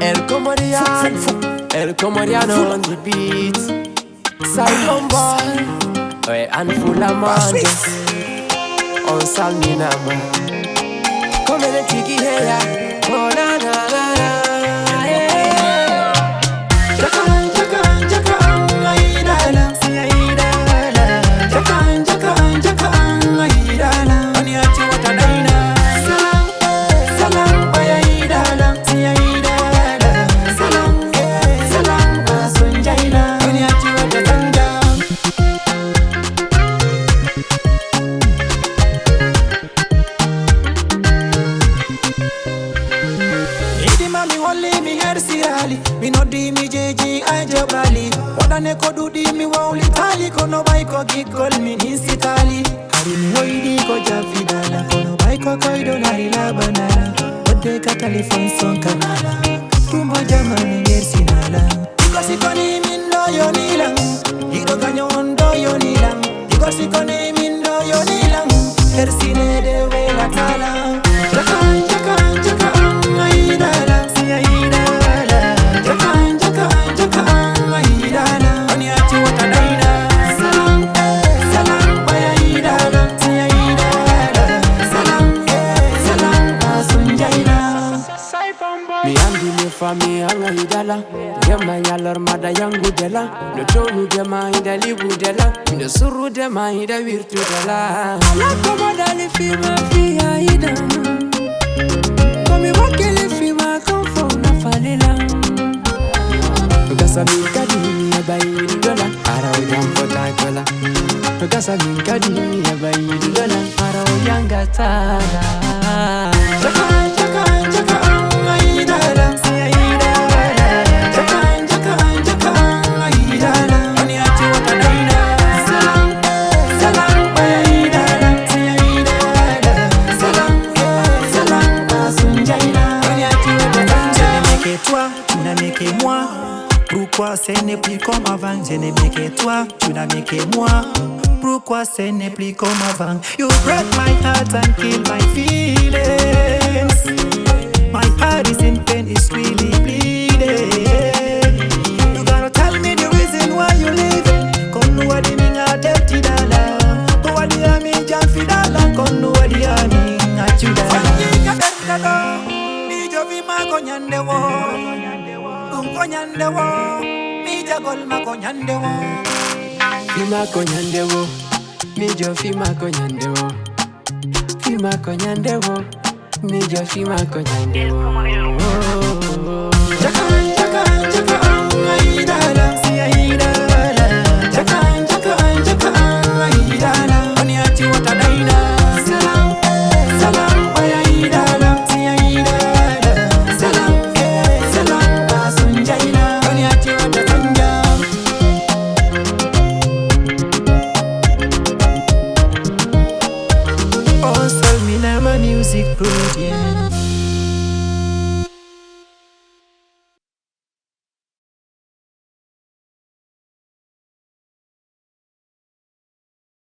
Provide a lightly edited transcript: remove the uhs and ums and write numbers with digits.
El Comoriano on the beat. Siphon boy, ouais, handful of man. On salmina man. Come in a tricky hair, oh na na na na. Jakan, jakan, jakan, aidala, si aidala. Jakan, jakan, jakan, aidala. Oni ati wata daina. Salam, salam, bay aidala, si aidala. Salam, salam, asunjaina. Oni ati wata tanda. Idi mami wali mi hersi ali. Mi no di mi jeji aje bali. Wadane ko dudi mi wawli tali. Kono bay ko gikol mi nisi tali. Hari mi woidi ko jafidala. Kono bay ko koido nari la banala. Ode ka telefon son kanala. Tumbo jamani hersi nala. Iko sikoni min do yonilang. Iko ganyo ondo yonilang. Iko sikoni min do yonilang. Hersi ne de wela tala. Jakan, jakan, jakan, aidala, si aidala. Jakan, jakan, jakan, aidala. Oni ati wata daina. Salam, salam, bay aidala, si aidala. Salam, salam, asunjaina. Mi andi mi fami anga idala. Gema yalor mada yangu dela. No tonu gema ida libu dela. No suru dema ida virtu dela. Ala komoda li fima fi aida. Komi wakele fima konfo na falila. Gasa mi kadi mi abayi dola. Ara ujam fota kola. Gasa mi kadi mi abayi dola. Ara ujam gatala. Jakan, jakan, jakan, aidala, si aidala. Jakan, jakan, jakan, aidala. Oni ati wata daina. Salam, salam, bay aidala, si aidala. Salam, salam, asunjaina. Oni ati wata daina. Je n'aimais que toi, tu n'aimais que moi. Pourquoi ce n'est plus comme avant? Je n'aimais que toi, tu n'aimais que moi. Pourquoi ce n'est plus comme avant? You break my heart and kill my feelings. My heart is in pain, it's really bleeding. You gotta tell me the reason why you leaving. Konu wadi minga delti dala. Ko wadi ami janfi dala. Konu wadi ami achudala. Fanyi ka dendalo. Mi jovi ma konyande wo. Konyande wo. Mi jagol ma konyande wo. Fima konyande wo. Mi jo fima konyande wo. Fima konyande wo. Mi jo fima konyande wo.